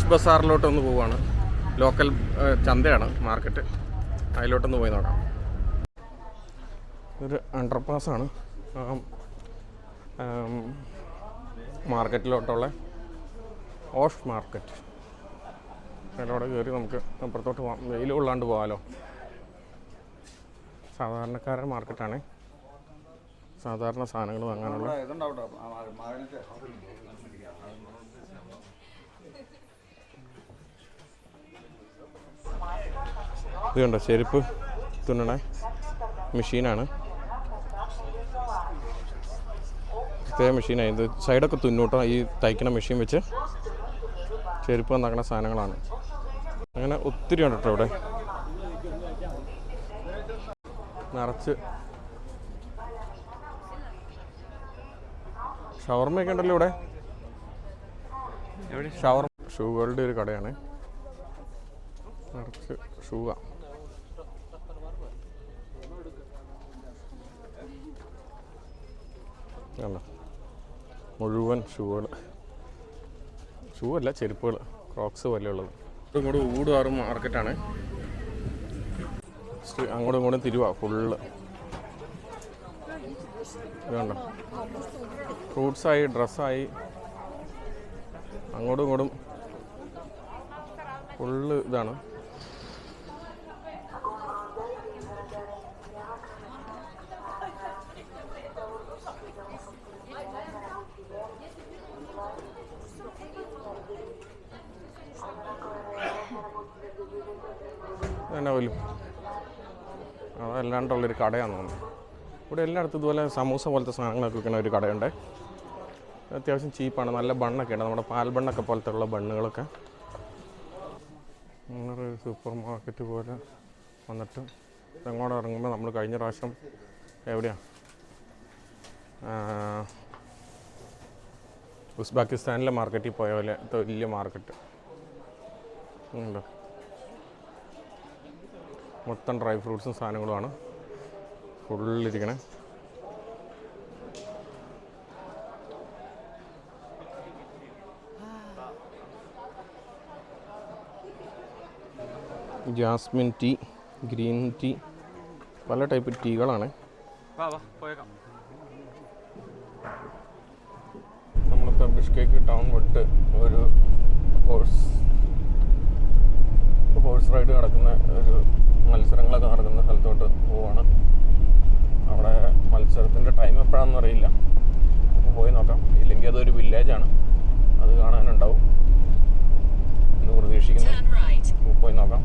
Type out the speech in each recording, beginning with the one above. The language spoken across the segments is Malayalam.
ഫിഷ് ബസാറിലോട്ടൊന്ന് പോവുകയാണ്. Local ചന്തയാണ്, market. അതിലോട്ടൊന്ന് പോയി നോക്കാം. ഇതൊരു അണ്ടർപാസ്സാണ്. മാർക്കറ്റിലോട്ടുള്ള ഓഷ് മാർക്കറ്റ്. അതിലൂടെ കയറി നമുക്ക് അപ്പുറത്തോട്ട് പോകാം. വെയിൽ കൊള്ളാണ്ട് പോകാമല്ലോ. സാധാരണക്കാരുടെ മാർക്കറ്റാണ്. സാധാരണ സാധനങ്ങൾ വാങ്ങാനുള്ള. ഇത് കണ്ടോ, ചെരുപ്പ് തുന്നണ മെഷീനാണ്. പ്രത്യേക മെഷീനാണ് ഇത്. സൈഡൊക്കെ തുന്നൂട്ടോ ഈ തയ്ക്കണ മെഷീൻ വെച്ച്. ചെരുപ്പ് നന്നാക്കണ സാധനങ്ങളാണ്. അങ്ങനെ ഒത്തിരി ഉണ്ട് കേട്ടോ ഇവിടെ. നിറച്ച് ഷവർമ്മയൊക്കെ ഉണ്ടല്ലോ ഇവിടെ. ഷൂകളുടെ ഒരു കടയാണ്. നിറച്ച് ഷൂവാ. മുഴുവൻ ഷൂകൾ. ഷൂ അല്ല, ചെരുപ്പുകൾ, ക്രോക്സ് പോലെ ഉള്ളത്. ഇങ്ങോട്ട് ഊടുകാറും മാർക്കറ്റാണ്. അങ്ങോട്ടും ഇങ്ങോട്ടും തിരുവാ ഫുള്ള്. ഇതുണ്ടോ, ഫ്രൂട്ട്സായി, ഡ്രസ്സായി, അങ്ങോട്ടും ഇങ്ങോട്ടും ഫുള്ള് ഇതാണ്. തന്നെ പോലും അതല്ലാണ്ടുള്ളൊരു കടയാണെന്ന് തോന്നുന്നു. ഇവിടെ എല്ലായിടത്തും ഇതുപോലെ സമൂസ പോലത്തെ സാധനങ്ങളൊക്കെ വിൽക്കുന്ന ഒരു കടയുണ്ട്. അത്യാവശ്യം ചീപ്പാണ്. നല്ല ബണ്ണൊക്കെ ഉണ്ട്, നമ്മുടെ പാൽ ബണ്ണൊക്കെ പോലത്തെ ഉള്ള ബണ്ണുകളൊക്കെ. അങ്ങനെ ഒരു സൂപ്പർ മാർക്കറ്റ് പോലെ വന്നിട്ട് അങ്ങോട്ട് ഇറങ്ങുമ്പോൾ നമ്മൾ കഴിഞ്ഞ പ്രാവശ്യം എവിടെയാണ്, ഉസ്ബെക്കിസ്ഥാനിലെ മാർക്കറ്റിൽ പോയ പോലെ വലിയ മാർക്കറ്റ് ഉണ്ടോ. മൊത്തം ഡ്രൈ ഫ്രൂട്ട്സും സാധനങ്ങളുമാണ് ഫുള്ളിരിക്കണേ. ജാസ്മിൻ ടീ, ഗ്രീൻ ടീ, പല ടൈപ്പ് ടീകളാണ്. നമ്മളിപ്പോൾ ബിഷ്കേക്ക് ടൗൺ വിട്ട് ഒരു ഹോഴ്സ് റൈഡ് നടക്കുന്ന ഒരു മത്സരങ്ങളൊക്കെ നടക്കുന്ന സ്ഥലത്തോട്ട് പോവാണ്. അവിടെ മത്സരത്തിൻ്റെ ടൈം എപ്പോഴാണെന്ന് അറിയില്ല. അപ്പോൾ പോയി നോക്കാം. ഇല്ലെങ്കിൽ അതൊരു വില്ലേജാണ്, അത് കാണാനുണ്ടാവും എന്ന് പ്രതീക്ഷിക്കുന്നു. പോയി നോക്കാം.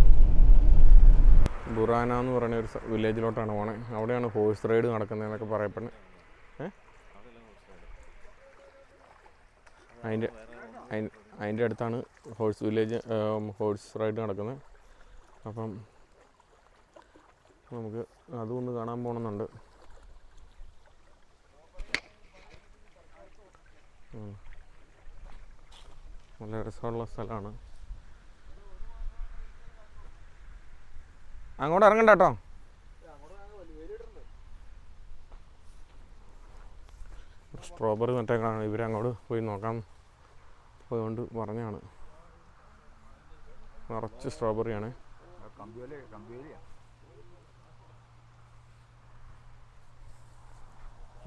ബുറാന എന്ന് പറയുന്ന ഒരു വില്ലേജിലോട്ടാണ് പോണേ. അവിടെയാണ് ഹോഴ്സ് റൈഡ് നടക്കുന്നതെന്നൊക്കെ പറയപ്പെടുന്നത്. അതിൻ്റെ അടുത്താണ് ഹോഴ്സ് റൈഡ് നടക്കുന്നത്. അപ്പം നമുക്ക് അതും ഒന്ന് കാണാൻ പോകണമെന്നുണ്ട്. നല്ല രസമുള്ള സ്ഥലമാണ്. അങ്ങോട്ട് ഇറങ്ങണ്ട കേട്ടോ. സ്ട്രോബെറി നട്ടേക്കാണ്. ഇവരങ്ങോട്ട് പോയി നോക്കാം പോയതുകൊണ്ട് പറഞ്ഞാണ്. നിറച്ച് സ്ട്രോബെറിയാണ്.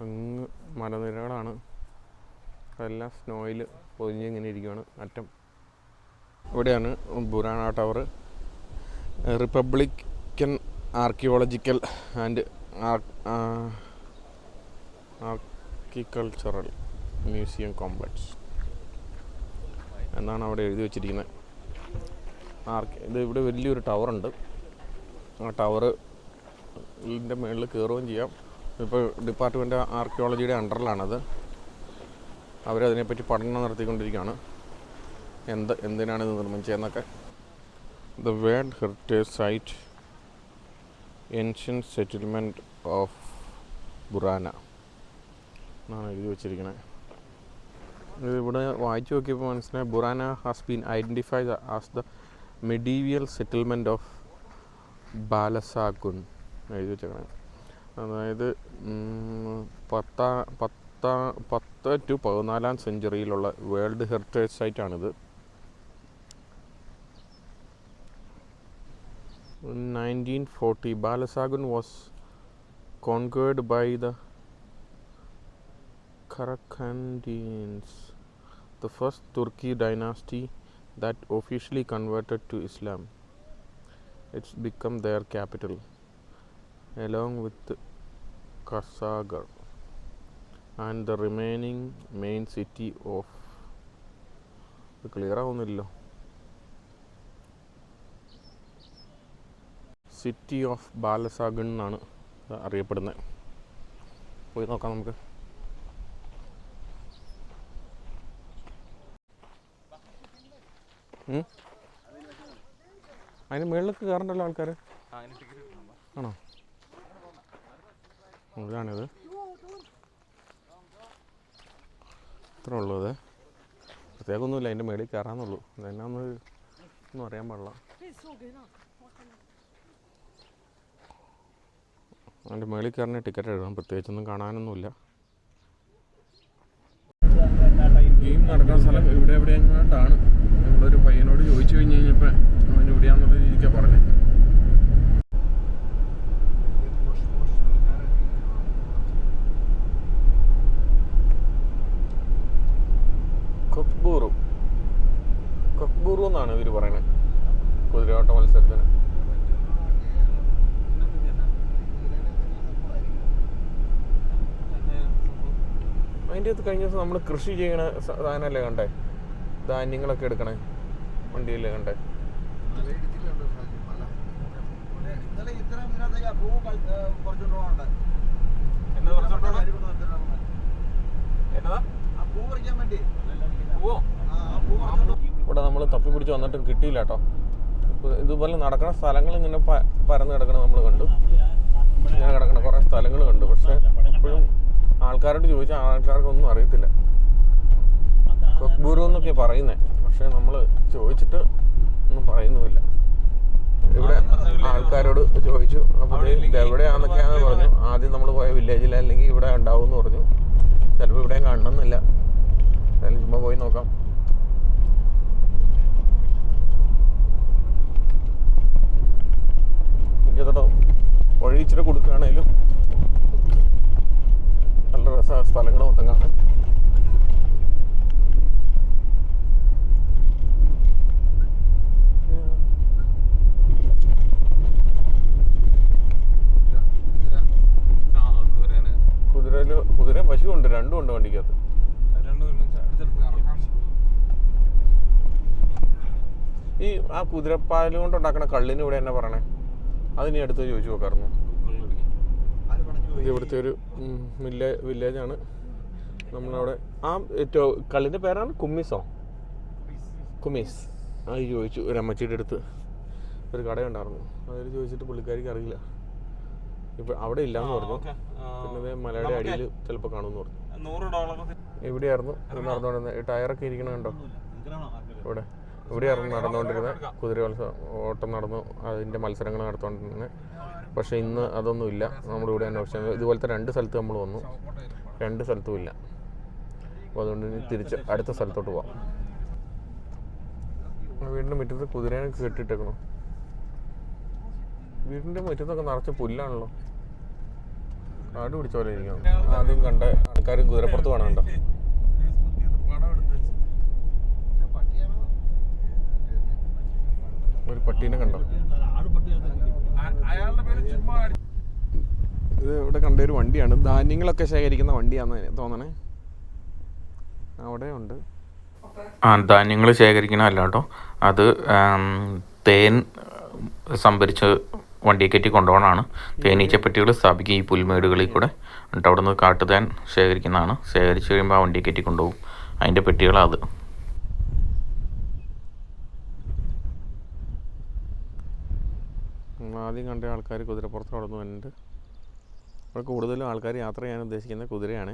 അങ്ങ് മലനിരകളാണ്. എല്ലാം സ്നോയിൽ പൊതിഞ്ഞിങ്ങനെ ഇരിക്കുകയാണ് അറ്റം. ഇവിടെയാണ് Burana tower. Republican archaeological and ആർക്കിക്കൾച്ചറൽ മ്യൂസിയം കോംപ്ലക്സ് എന്നാണ് അവിടെ എഴുതി വച്ചിരിക്കുന്നത്. ഇത് ഇവിടെ വലിയൊരു ടവറുണ്ട്. ആ ടവറിൻ്റെ മുകളിൽ കയറുകയും ചെയ്യാം. ഇപ്പോൾ ഡിപ്പാർട്ട്മെൻറ്റ് ആർക്കിയോളജിയുടെ അണ്ടറിലാണത്. അവരതിനെപ്പറ്റി പഠനം നടത്തിക്കൊണ്ടിരിക്കുകയാണ്. എന്തിനാണ് ഇത് നിർമ്മിച്ചതെന്നൊക്കെ. The world heritage site ancient settlement of Burana എന്നാണ് എഴുതി വച്ചിരിക്കുന്നത്. ഇതിവിടെ വായിച്ചു നോക്കിയപ്പോൾ മനസ്സിലായി. Burana has been identified as the medieval settlement of Balasagun എഴുതി വെച്ചേക്കണേ. അതായത് 10 to 14 സെഞ്ച്വറിയിലുള്ള വേൾഡ് ഹെറിറ്റേജ് സൈറ്റാണിത്. In 1940, Balasagun was conquered by the Karakandians, the first Turki dynasty that officially converted to Islam. It's become their capital, along with Kasagar, and the remaining main city of clear ആവുന്നില്ലല്ലോ സിറ്റി ഓഫ് ബാലസാഗൺ എന്നാണ് അറിയപ്പെടുന്നത്. പോയി നോക്കാം നമുക്ക്. അതിന് മുകളിലേക്ക് കയറണ്ടല്ലോ ആൾക്കാർ. ആണോ? ഇതാണിത്. ഇത്ര ഉള്ളൂ. അത് പ്രത്യേകമൊന്നുമില്ല, അതിൻ്റെ മേളിൽ കയറാമെന്നുള്ളൂ. അതെന്നാന്ന് ഒന്നും അറിയാൻ പാടില്ല. അതിൻ്റെ മേളിൽ കയറിന് ടിക്കറ്റ് എഴുതാം. പ്രത്യേകിച്ചൊന്നും കാണാനൊന്നുമില്ല. ഗെയിം നടക്കുന്ന സ്ഥലം ഇവിടെ എവിടെയെങ്ങാണ്ടാണ്. നമ്മളൊരു പയ്യനോട് ചോദിച്ചു കഴിഞ്ഞ് കഴിഞ്ഞപ്പോൾ അവൻ ഇവിടെയാണെന്നുള്ള രീതിക്കാണ് പറഞ്ഞത്. കൊക്ബൂറു എന്നാണ് ഇവർ പറയുന്നത് കുതിരയോട്ട മത്സരത്തിന്. അതിൻ്റെ അകത്ത് കഴിഞ്ഞ ദിവസം നമ്മൾ കൃഷി ചെയ്യണ സാധനമല്ലേ കണ്ടേ, ധാന്യങ്ങളൊക്കെ എടുക്കണേ വണ്ടിയല്ലേ കണ്ടേ. ഇവിടെ നമ്മൾ തപ്പി പിടിച്ച് വന്നിട്ടും കിട്ടിയില്ല കേട്ടോ. ഇതുപോലെ നടക്കുന്ന സ്ഥലങ്ങൾ ഇങ്ങനെ പരന്ന് കിടക്കണം നമ്മൾ കണ്ടു. ഇങ്ങനെ കിടക്കണ കുറേ സ്ഥലങ്ങൾ കണ്ടു. പക്ഷെ എപ്പോഴും ആൾക്കാരോട് ചോദിച്ചാൽ ആൾക്കാർക്കൊന്നും അറിയത്തില്ല. കൊക്ബൂരു എന്നൊക്കെയാണ് പറയുന്നത്, പക്ഷെ നമ്മൾ ചോദിച്ചിട്ട് ഒന്നും പറയുന്നുമില്ല. ഇവിടെ ആൾക്കാരോട് ചോദിച്ചു, അപ്പോൾ ഇത് എവിടെയാണെന്നൊക്കെയാണെന്ന് പറഞ്ഞു. ആദ്യം നമ്മൾ പോയ വില്ലേജിൽ അല്ലെങ്കിൽ ഇവിടെ ഉണ്ടാവും എന്ന് പറഞ്ഞു. ചിലപ്പോൾ ഇവിടെയും കാണണമെന്നില്ല. എന്തായാലും ചുമ്മാ പോയി നോക്കാം. ഇങ്ങനത്തെ വഴി ഇച്ചിരി കൊടുക്കുകയാണെങ്കിലും നല്ല രസമാണ് സ്ഥലങ്ങൾ മൊത്തം കാണാൻ. കുതിരയും പശു ഉണ്ട്, രണ്ടും ഉണ്ട് വണ്ടിക്കകത്ത്. ഈ ആ കുതിരപ്പാല് കൊണ്ട് ഉണ്ടാക്കണ കള്ളിന് ഇവിടെ എന്നാ പറയണേ, അതിനി അടുത്ത് ചോദിച്ചു നോക്കാറുന്നു. ഇത് ഇവിടുത്തെ ഒരു വില്ലേജാണ്. നമ്മളവിടെ ആ കള്ളിൻ്റെ പേരാണ് കുമ്മീസോ, കുമ്മീസ്. അത് ചോദിച്ചു ഒരു അമ്മച്ചിയുടെ അടുത്ത്. ഒരു കടയുണ്ടായിരുന്നു, അതിൽ ചോദിച്ചിട്ട് പുള്ളിക്കാരിക്ക് അറിയില്ല. ഇപ്പം അവിടെ ഇല്ലയെന്ന് പറഞ്ഞു. പിന്നെ മലയുടെ അടിയിൽ ചിലപ്പോൾ കാണുമെന്ന് പറഞ്ഞു. എവിടെയായിരുന്നു നടന്നുകൊണ്ടിരുന്നത്? ടയറൊക്കെ ഇരിക്കണ കണ്ടോ ഇവിടെയായിരുന്നു നടന്നുകൊണ്ടിരുന്നത്. കുതിര ഓട്ടം നടന്നു, അതിൻ്റെ മത്സരങ്ങൾ നടത്തുകൊണ്ടിരുന്നത്. പക്ഷേ ഇന്ന് അതൊന്നുമില്ല. നമ്മളിവിടെ അന്വേഷിച്ചത് ഇതുപോലത്തെ 2 സ്ഥലത്ത് നമ്മൾ വന്നു, 2 സ്ഥലത്തും ഇല്ല. അപ്പോൾ അതുകൊണ്ട് ഇനി തിരിച്ച് അടുത്ത സ്ഥലത്തോട്ട് പോവാം. വീടിൻ്റെ മുറ്റത്ത് കുതിരേനെ കെട്ടിയിട്ടേക്കണോ? വീടിൻ്റെ മുറ്റത്തൊക്കെ നിറച്ച് പുല്ലാണല്ലോ, കാട് പിടിച്ച പോലെ ഇരിക്കണം. ആദ്യം കണ്ട ആൾക്കാർ കുതിരപ്പുറത്ത് കാണാനുണ്ടോ? ഒരു പട്ടീനെ കണ്ടോ? ഇത് ഇവിടെ കണ്ട ഒരു വണ്ടിയാണ്, ധാന്യങ്ങളൊക്കെ ശേഖരിക്കുന്ന വണ്ടിയാണെന്ന് തോന്നണേ. അവിടെ ഉണ്ട്. ധാന്യങ്ങൾ ശേഖരിക്കണമല്ല കേട്ടോ, അത് തേൻ സംഭരിച്ച് വണ്ടിയെ കയറ്റി കൊണ്ടുപോകണമാണ്. തേനീച്ചപ്പെട്ടികൾ സ്ഥാപിക്കുക ഈ പുൽമേടുകളിൽ കൂടെ. എന്നിട്ട് അവിടെ നിന്ന് കാട്ടുതേൻ ശേഖരിക്കുന്നതാണ്. ശേഖരിച്ച് കഴിയുമ്പോൾ ആ വണ്ടിയെ കയറ്റി കൊണ്ടുപോകും. അതിൻ്റെ പെട്ടികളാണ് അത്. ആദ്യം കണ്ട ആൾക്കാർ കുതിരപ്പുറത്ത് അവിടെ നിന്ന് വന്നിട്ട്. ഇവിടെ കൂടുതലും ആൾക്കാർ യാത്ര ചെയ്യാൻ ഉദ്ദേശിക്കുന്ന കുതിരയാണ്.